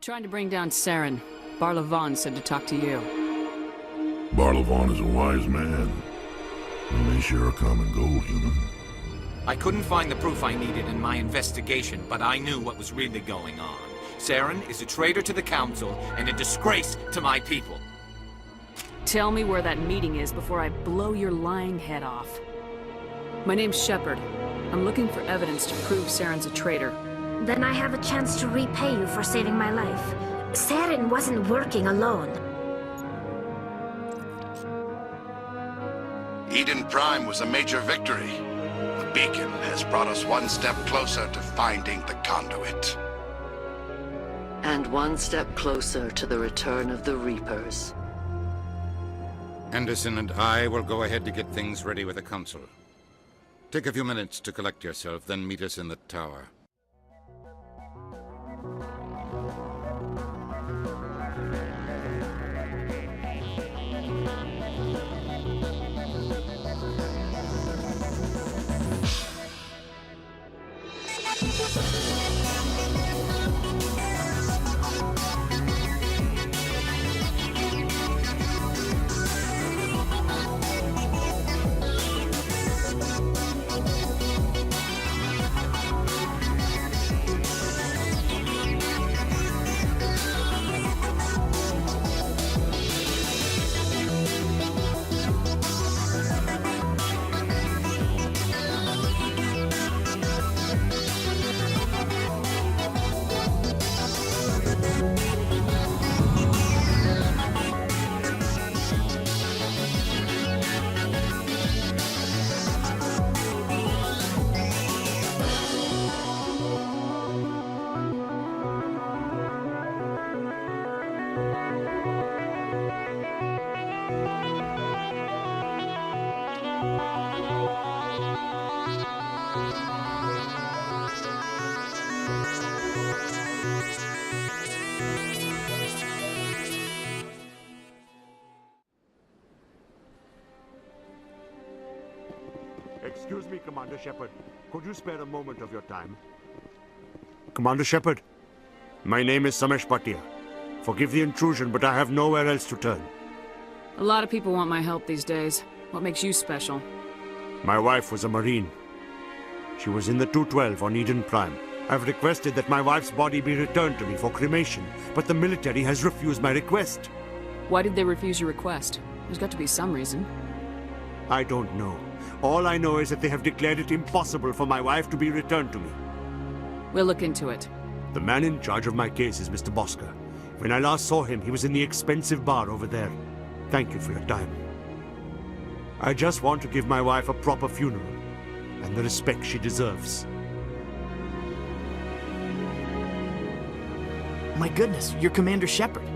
Trying to bring down Saren. Barlavon said to talk to you. Barlavon is a wise man. He may share a common goal, human. I couldn't find the proof I needed in my investigation, but I knew what was really going on. Saren is a traitor to the Council and a disgrace to my people. Tell me where that meeting is before I blow your lying head off. My name's Shepard. I'm looking for evidence to prove Saren's a traitor. Then I have a chance to repay you for saving my life. Saren wasn't working alone. Eden Prime was a major victory. The beacon has brought us one step closer to finding the conduit. And one step closer to the return of the Reapers. Anderson and I will go ahead to get things ready with the Council. Take a few minutes to collect yourself, then meet us in the tower. Excuse me, Commander Shepard. Could you spare a moment of your time? Commander Shepard, my name is Samesh Bhatia. Forgive the intrusion, but I have nowhere else to turn. A lot of people want my help these days. What makes you special? My wife was a Marine. She was in the 212 on Eden Prime. I've requested that my wife's body be returned to me for cremation, but the military has refused my request. Why did they refuse your request? There's got to be some reason. I don't know. All I know is that they have declared it impossible for my wife to be returned to me. We'll look into it. The man in charge of my case is Mr. Bosker. When I last saw him, he was in the expensive bar over there. Thank you for your time. I just want to give my wife a proper funeral, and the respect she deserves. My goodness, you're Commander Shepard.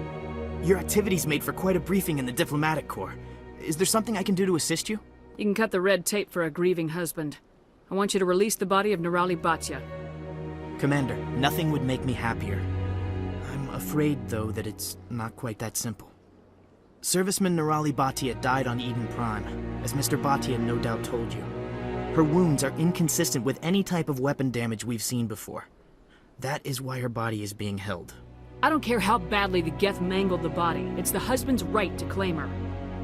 Your activities made for quite a briefing in the Diplomatic Corps. Is there something I can do to assist you? You can cut the red tape for a grieving husband. I want you to release the body of Nirali Bhatia. Commander, nothing would make me happier. I'm afraid, though, that it's not quite that simple. Serviceman Nirali Bhatia died on Eden Prime, as Mr. Bhatia no doubt told you. Her wounds are inconsistent with any type of weapon damage we've seen before. That is why her body is being held. I don't care how badly the Geth mangled the body. It's the husband's right to claim her.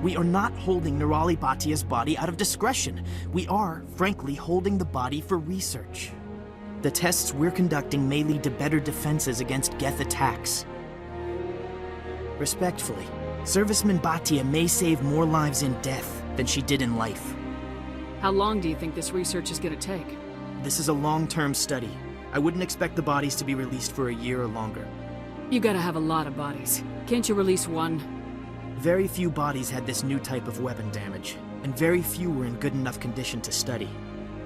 We are not holding Nirali Bhatia's body out of discretion. We are, frankly, holding the body for research. The tests we're conducting may lead to better defenses against Geth attacks. Respectfully, Serviceman Bhatia may save more lives in death than she did in life. How long do you think this research is going to take? This is a long-term study. I wouldn't expect the bodies to be released for a year or longer. You gotta have a lot of bodies. Can't you release one? Very few bodies had this new type of weapon damage, and very few were in good enough condition to study.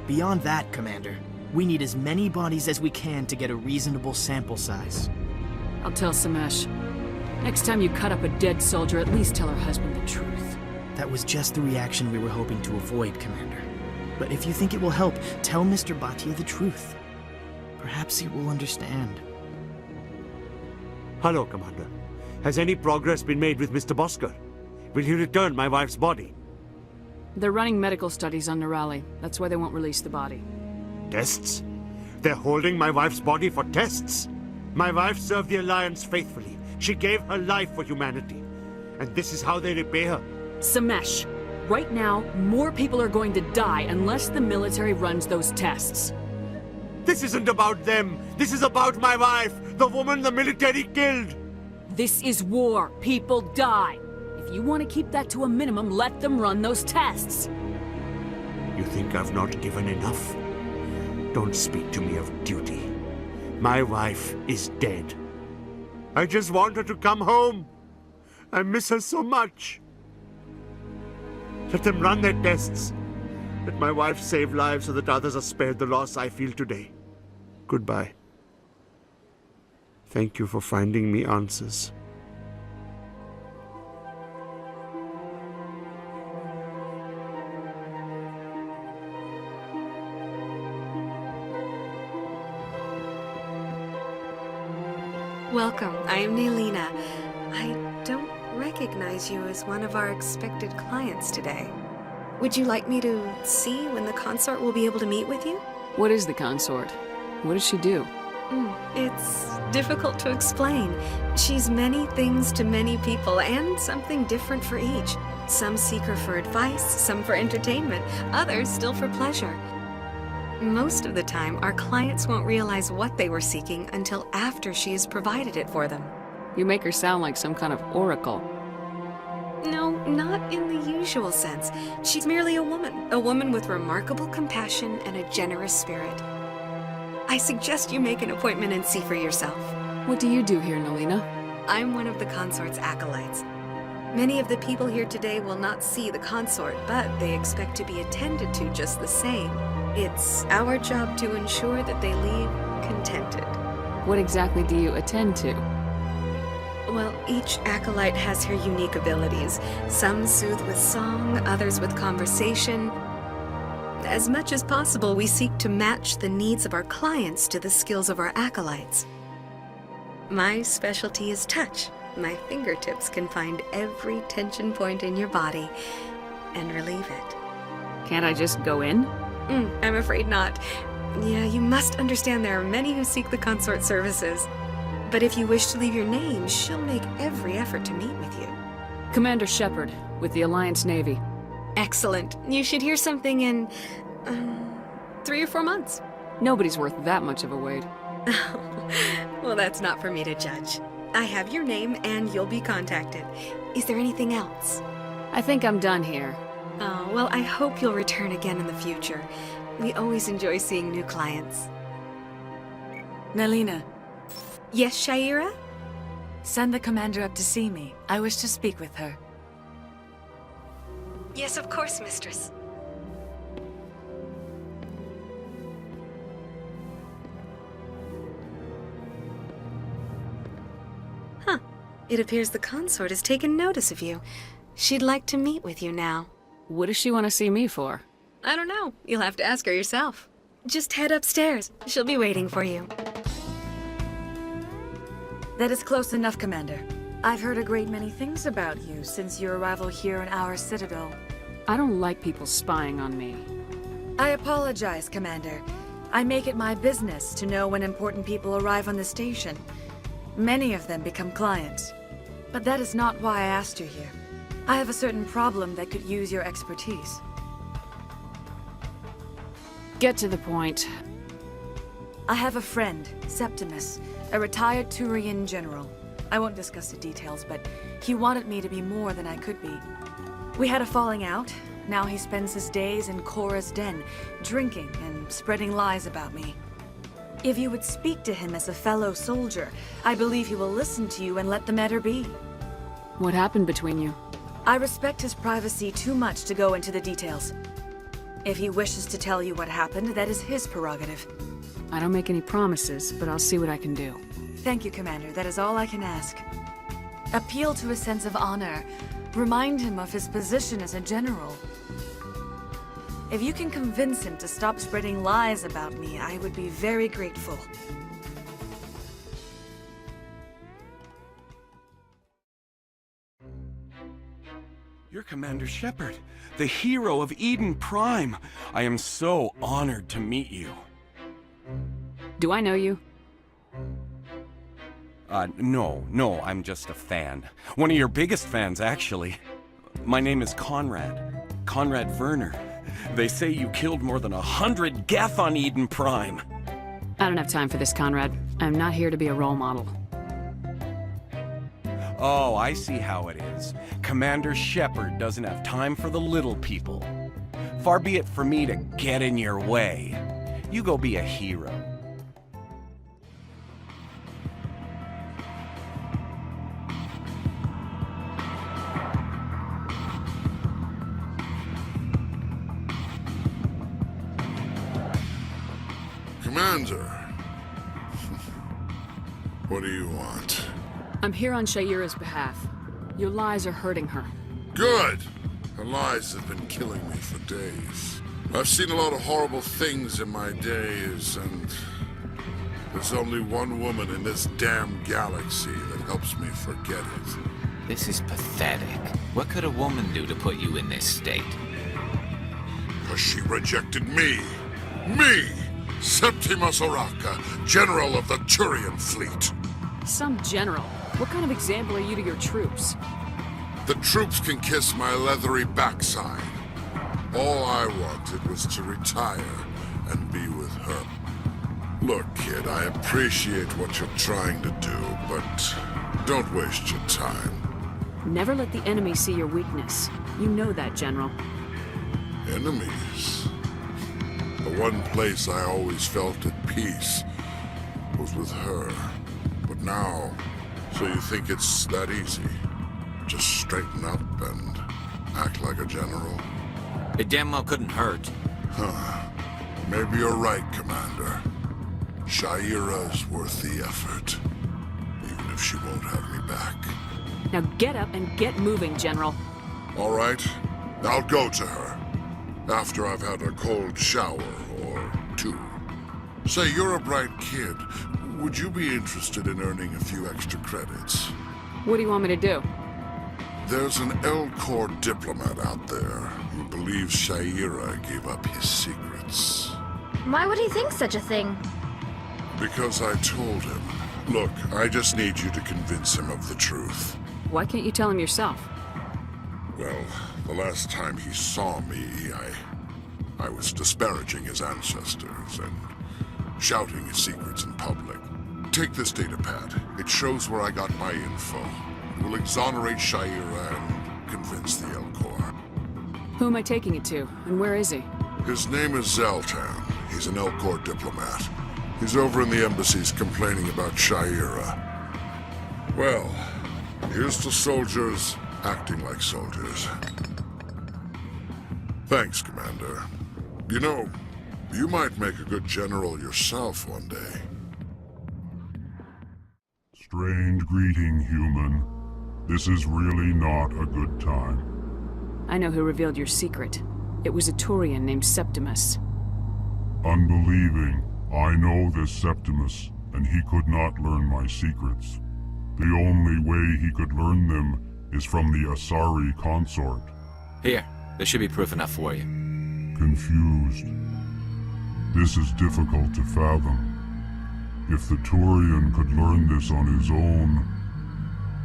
Beyond that, Commander, we need as many bodies as we can to get a reasonable sample size. I'll tell Samesh. Next time you cut up a dead soldier, at least tell her husband the truth. That was just the reaction we were hoping to avoid, Commander. But if you think it will help, tell Mr. Bhatia the truth. Perhaps he will understand. Hello, Commander. Has any progress been made with Mr. Bosker? Will he return my wife's body? They're running medical studies on Nirali. That's why they won't release the body. Tests? They're holding my wife's body for tests? My wife served the Alliance faithfully. She gave her life for humanity. And this is how they repay her. Samesh, right now, more people are going to die unless the military runs those tests. This isn't about them. This is about my wife, the woman the military killed. This is war. People die. If you want to keep that to a minimum, let them run those tests. You think I've not given enough? Don't speak to me of duty. My wife is dead. I just want her to come home. I miss her so much. Let them run their tests. Let my wife save lives so that others are spared the loss I feel today. Goodbye. Thank you for finding me answers. Welcome. I am Nelina. I don't recognize you as one of our expected clients today. Would you like me to see when the consort will be able to meet with you? What is the consort? What does she do? It's difficult to explain. She's many things to many people, and something different for each. Some seek her for advice, some for entertainment, others still for pleasure. Most of the time, our clients won't realize what they were seeking until after she has provided it for them. You make her sound like some kind of oracle. No, not in the usual sense. She's merely a woman with remarkable compassion and a generous spirit. I suggest you make an appointment and see for yourself. What do you do here, Nelina? I'm one of the consort's acolytes. Many of the people here today will not see the consort, but they expect to be attended to just the same. It's our job to ensure that they leave contented. What exactly do you attend to? Well, each acolyte has her unique abilities. Some soothe with song, others with conversation. As much as possible, we seek to match the needs of our clients to the skills of our acolytes. My specialty is touch. My fingertips can find every tension point in your body and relieve it. Can't I just go in? I'm afraid not. Yeah, you must understand there are many who seek the consort services. But if you wish to leave your name, she'll make every effort to meet with you. Commander Shepard, with the Alliance Navy. Excellent. You should hear something in, 3 or 4 months. Nobody's worth that much of a wait. Well, that's not for me to judge. I have your name and you'll be contacted. Is there anything else? I think I'm done here. Oh, well, I hope you'll return again in the future. We always enjoy seeing new clients. Nelina. Yes, Shaira? Send the commander up to see me. I wish to speak with her. Yes, of course, mistress. Huh. It appears the consort has taken notice of you. She'd like to meet with you now. What does she want to see me for? I don't know. You'll have to ask her yourself. Just head upstairs. She'll be waiting for you. That is close enough, Commander. I've heard a great many things about you since your arrival here in our Citadel. I don't like people spying on me. I apologize, Commander. I make it my business to know when important people arrive on the station. Many of them become clients. But that is not why I asked you here. I have a certain problem that could use your expertise. Get to the point. I have a friend, Septimus, a retired Turian general. I won't discuss the details, but he wanted me to be more than I could be. We had a falling out. Now he spends his days in Korra's den, drinking and spreading lies about me. If you would speak to him as a fellow soldier, I believe he will listen to you and let the matter be. What happened between you? I respect his privacy too much to go into the details. If he wishes to tell you what happened, that is his prerogative. I don't make any promises, but I'll see what I can do. Thank you, Commander. That is all I can ask. Appeal to his sense of honor. Remind him of his position as a general. If you can convince him to stop spreading lies about me, I would be very grateful. You're Commander Shepard, the hero of Eden Prime. I am so honored to meet you. Do I know you? No, I'm just a fan. One of your biggest fans, actually. My name is Conrad. Conrad Werner. They say you killed more than 100 Geth on Eden Prime. I don't have time for this, Conrad. I'm not here to be a role model. Oh, I see how it is. Commander Shepard doesn't have time for the little people. Far be it for me to get in your way. You go be a hero. Commander, what do you want? I'm here on Shaira's behalf. Your lies are hurting her. Good! Her lies have been killing me for days. I've seen a lot of horrible things in my days, and there's only one woman in this damn galaxy that helps me forget it. This is pathetic. What could a woman do to put you in this state? Because she rejected me! Me! Septimus Oraka, General of the Turian Fleet. Some general. What kind of example are you to your troops? The troops can kiss my leathery backside. All I wanted was to retire and be with her. Look, kid, I appreciate what you're trying to do, but don't waste your time. Never let the enemy see your weakness. You know that, General. Enemies? The one place I always felt at peace was with her. But now, so you think it's that easy? Just straighten up and act like a general? It damn well couldn't hurt. Huh. Maybe you're right, Commander. Shaira's worth the effort. Even if she won't have me back. Now get up and get moving, General. All right. I'll go to her. After I've had a cold shower or two. Say, you're a bright kid. Would you be interested in earning a few extra credits? What do you want me to do? There's an L-Corps diplomat out there who believes Shaira gave up his secrets. Why would he think such a thing? Because I told him. Look, I just need you to convince him of the truth. Why can't you tell him yourself? Well, the last time he saw me, I was disparaging his ancestors and shouting his secrets in public. Take this data pad. It shows where I got my info. It will exonerate Shaira and convince the L-Corps. Who am I taking it to, and where is he? His name is Zoltan. He's an L-Corps diplomat. He's over in the embassies complaining about Shaira. Well, here's to soldiers acting like soldiers. Thanks, Commander. You know, you might make a good general yourself one day. Strange greeting, human. This is really not a good time. I know who revealed your secret. It was a Turian named Septimus. Unbelieving, I know this Septimus, and he could not learn my secrets. The only way he could learn them is from the Asari consort. Here, this should be proof enough for you. Confused. This is difficult to fathom. If the Turian could learn this on his own,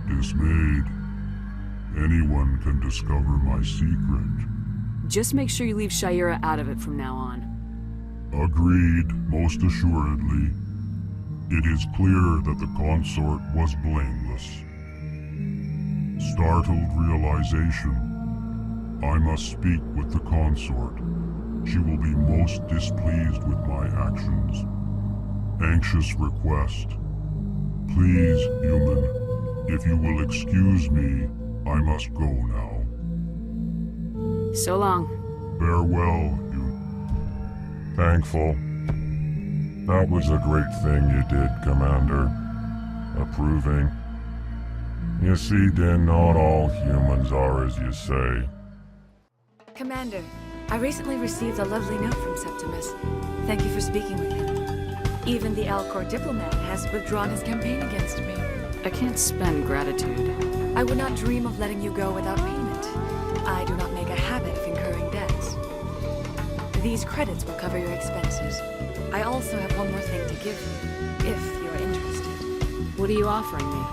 dismayed, anyone can discover my secret. Just make sure you leave Shaira out of it from now on. Agreed, most assuredly. It is clear that the consort was blameless. Startled realization. I must speak with the consort. She will be most displeased with my actions. Anxious request. Please, human, if you will excuse me, I must go now. So long. Farewell, human. Thankful. That was a great thing you did, Commander. Approving. You see, then, not all humans are as you say. Commander, I recently received a lovely note from Septimus. Thank you for speaking with him. Even the L-Corps diplomat has withdrawn his campaign against me. I can't spend gratitude. I would not dream of letting you go without payment. I do not make a habit of incurring debts. These credits will cover your expenses. I also have one more thing to give you, if you're interested. What are you offering me?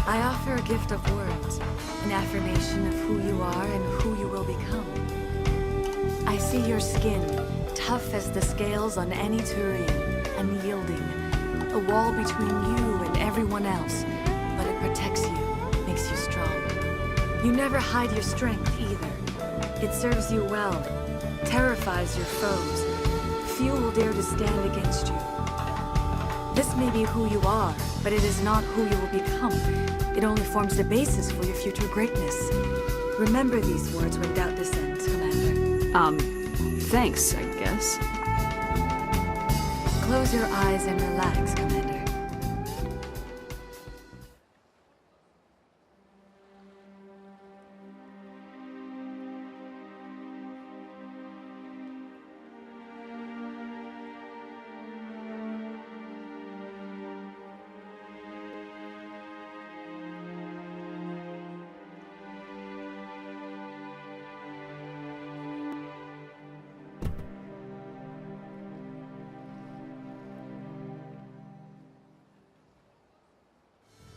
I offer a gift of words, an affirmation of who you are and who you will become. I see your skin, tough as the scales on any Turian, unyielding, a wall between you and everyone else, but it protects you, makes you strong. You never hide your strength either. It serves you well, terrifies your foes. Few will dare to stand against you. This may be who you are, but it is not who you will become. It only forms the basis for your future greatness. Remember these words when doubt descends, Commander. Thanks, I guess. Close your eyes and relax, Commander.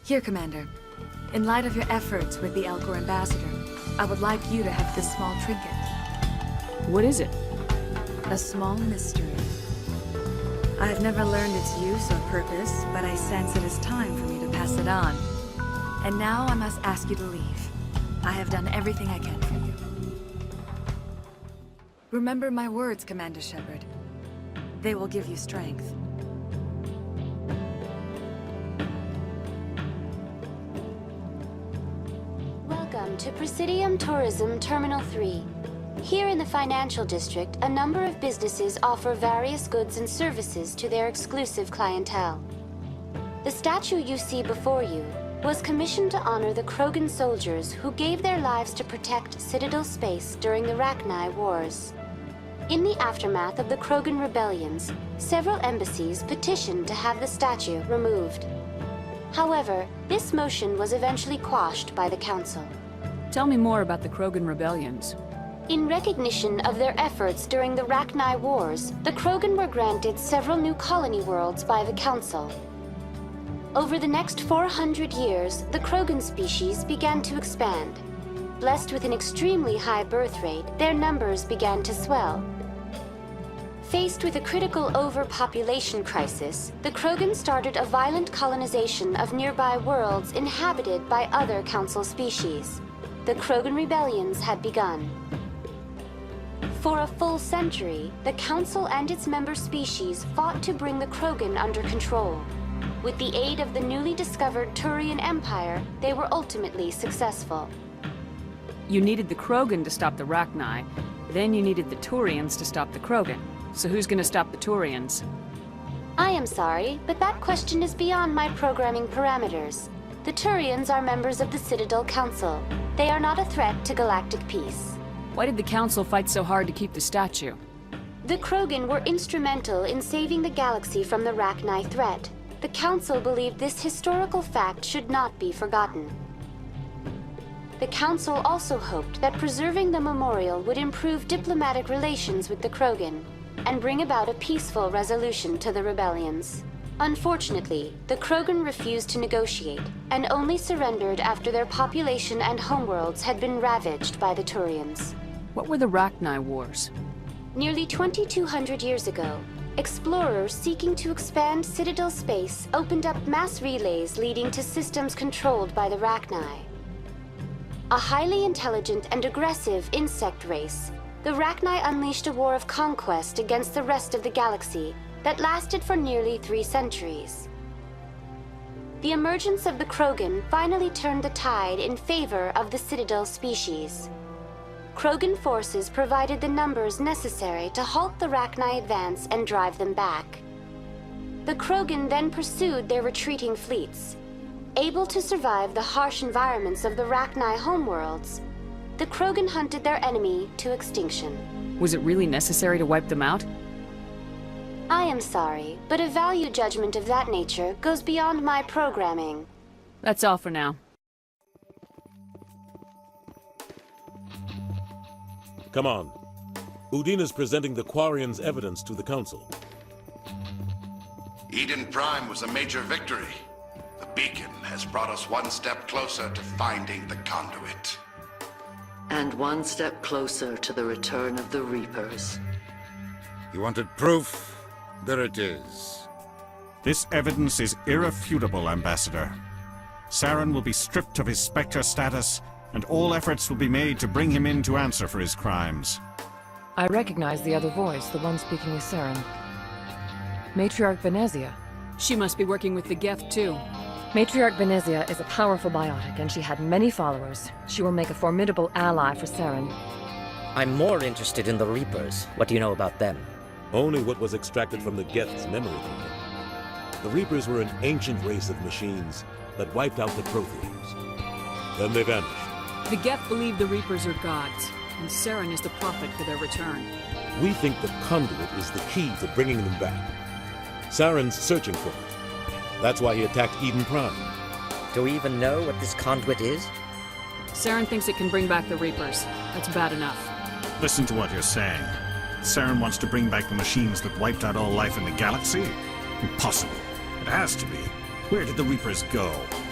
Here, Commander. In light of your efforts with the Elcor Ambassador, I would like you to have this small trinket. What is it? A small mystery. I have never learned its use or purpose, but I sense it is time for me to pass it on. And now I must ask you to leave. I have done everything I can for you. Remember my words, Commander Shepard. They will give you strength. Welcome to Presidium Tourism Terminal 3. Here in the financial district, a number of businesses offer various goods and services to their exclusive clientele. The statue you see before you was commissioned to honor the Krogan soldiers who gave their lives to protect Citadel space during the Rachni Wars. In the aftermath of the Krogan rebellions, several embassies petitioned to have the statue removed. However, this motion was eventually quashed by the Council. Tell me more about the Krogan rebellions. In recognition of their efforts during the Rachni Wars, the Krogan were granted several new colony worlds by the Council. Over the next 400 years, the Krogan species began to expand. Blessed with an extremely high birth rate, their numbers began to swell. Faced with a critical overpopulation crisis, the Krogan started a violent colonization of nearby worlds inhabited by other Council species. The Krogan rebellions had begun. For a full century, the Council and its member species fought to bring the Krogan under control. With the aid of the newly discovered Turian Empire, they were ultimately successful. You needed the Krogan to stop the Rachni, then you needed the Turians to stop the Krogan. So who's gonna stop the Turians? I am sorry, but that question is beyond my programming parameters. The Turians are members of the Citadel Council. They are not a threat to galactic peace. Why did the Council fight so hard to keep the statue? The Krogan were instrumental in saving the galaxy from the Rachni threat. The Council believed this historical fact should not be forgotten. The Council also hoped that preserving the memorial would improve diplomatic relations with the Krogan and bring about a peaceful resolution to the rebellions. Unfortunately, the Krogan refused to negotiate and only surrendered after their population and homeworlds had been ravaged by the Turians. What were the Rachni Wars? Nearly 2,200 years ago, explorers seeking to expand Citadel space opened up mass relays leading to systems controlled by the Rachni. A highly intelligent and aggressive insect race, the Rachni unleashed a war of conquest against the rest of the galaxy that lasted for nearly 3 centuries. The emergence of the Krogan finally turned the tide in favor of the Citadel species. Krogan forces provided the numbers necessary to halt the Rachni advance and drive them back. The Krogan then pursued their retreating fleets. Able to survive the harsh environments of the Rachni homeworlds, the Krogan hunted their enemy to extinction. Was it really necessary to wipe them out? I am sorry, but a value judgment of that nature goes beyond my programming. That's all for now. Come on. Udine is presenting the Quarians' evidence to the Council. Eden Prime was a major victory. The beacon has brought us one step closer to finding the conduit. And one step closer to the return of the Reapers. You wanted proof? There it is. This evidence is irrefutable, Ambassador. Saren will be stripped of his Spectre status, and all efforts will be made to bring him in to answer for his crimes. I recognize the other voice, the one speaking is Saren. Matriarch Venezia. She must be working with the Geth, too. Matriarch Venezia is a powerful biotic, and she had many followers. She will make a formidable ally for Saren. I'm more interested in the Reapers. What do you know about them? Only what was extracted from the Geth's memory card. The Reapers were an ancient race of machines that wiped out the Protheans. Then they vanished. The Geth believe the Reapers are gods, and Saren is the prophet for their return. We think the conduit is the key to bringing them back. Saren's searching for it. That's why he attacked Eden Prime. Do we even know what this conduit is? Saren thinks it can bring back the Reapers. That's bad enough. Listen to what you're saying. Saren wants to bring back the machines that wiped out all life in the galaxy? Impossible. It has to be. Where did the Reapers go?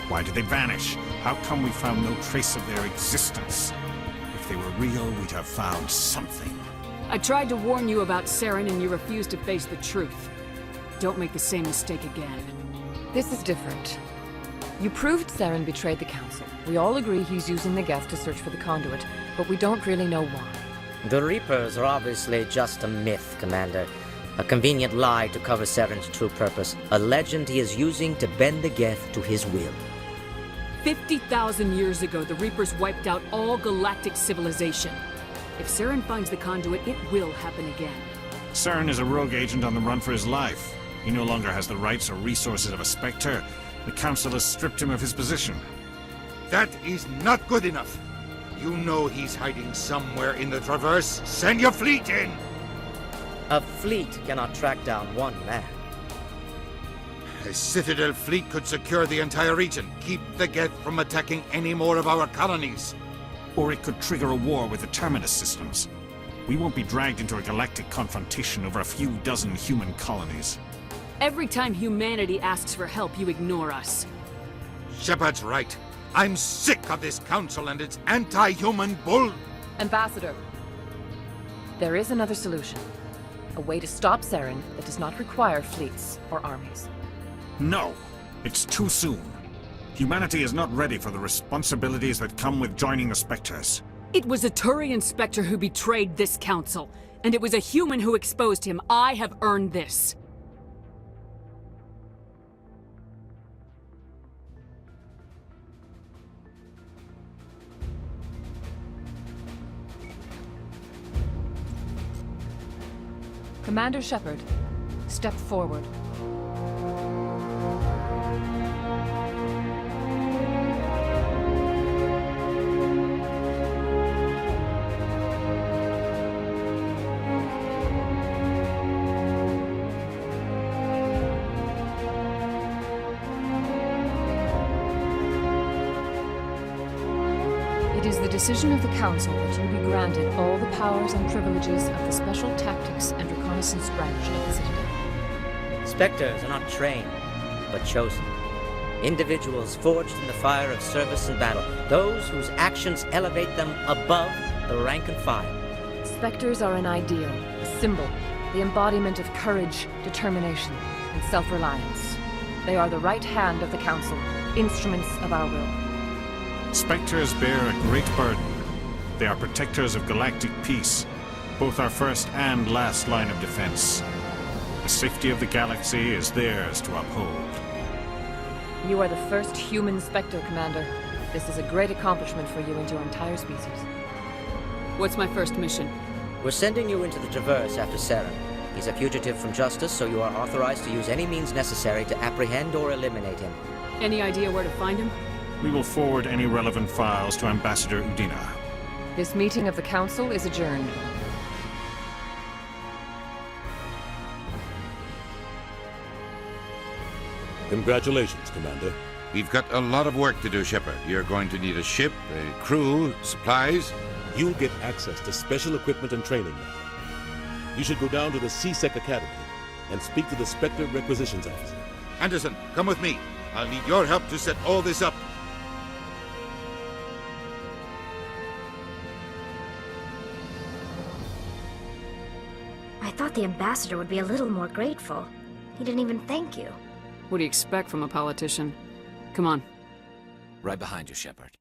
Why did they vanish? How come we found no trace of their existence? If they were real, we'd have found something. I tried to warn you about Saren, and you refused to face the truth. Don't make the same mistake again. This is different. You proved Saren betrayed the Council. We all agree he's using the Geth to search for the conduit, but we don't really know why. The Reapers are obviously just a myth, Commander. A convenient lie to cover Saren's true purpose. A legend he is using to bend the Geth to his will. 50,000 years ago, the Reapers wiped out all galactic civilization. If Saren finds the conduit, it will happen again. Saren is a rogue agent on the run for his life. He no longer has the rights or resources of a Spectre. The Council has stripped him of his position. That is not good enough. You know he's hiding somewhere in the Traverse. Send your fleet in! A fleet cannot track down one man. A Citadel fleet could secure the entire region, keep the Geth from attacking any more of our colonies. Or it could trigger a war with the Terminus systems. We won't be dragged into a galactic confrontation over a few dozen human colonies. Every time humanity asks for help, you ignore us. Shepard's right. I'm sick of this council and its anti-human bull... Ambassador, there is another solution. A way to stop Saren that does not require fleets or armies. No! It's too soon. Humanity is not ready for the responsibilities that come with joining the Spectres. It was a Turian Spectre who betrayed this council, and it was a human who exposed him. I have earned this. Commander Shepard, step forward. It is the decision of the Council that you be granted all the powers and privileges of the Special Tactics and Reconnaissance branch of the Citadel. Spectres are not trained, but chosen. Individuals forged in the fire of service and battle. Those whose actions elevate them above the rank and file. Spectres are an ideal, a symbol, the embodiment of courage, determination, and self-reliance. They are the right hand of the Council, instruments of our will. Spectres bear a great burden. They are protectors of galactic peace, both our first and last line of defense. The safety of the galaxy is theirs to uphold. You are the first human Spectre, Commander. This is a great accomplishment for you and your entire species. What's my first mission? We're sending you into the Traverse after Saren. He's a fugitive from justice, so you are authorized to use any means necessary to apprehend or eliminate him. Any idea where to find him? We will forward any relevant files to Ambassador Udina. This meeting of the Council is adjourned. Congratulations, Commander. We've got a lot of work to do, Shepard. You're going to need a ship, a crew, supplies. You'll get access to special equipment and training now. You should go down to the CSEC Academy and speak to the Spectre Requisitions Officer. Anderson, come with me. I'll need your help to set all this up. I thought the ambassador would be a little more grateful. He didn't even thank you. What do you expect from a politician? Come on. Right behind you, Shepard.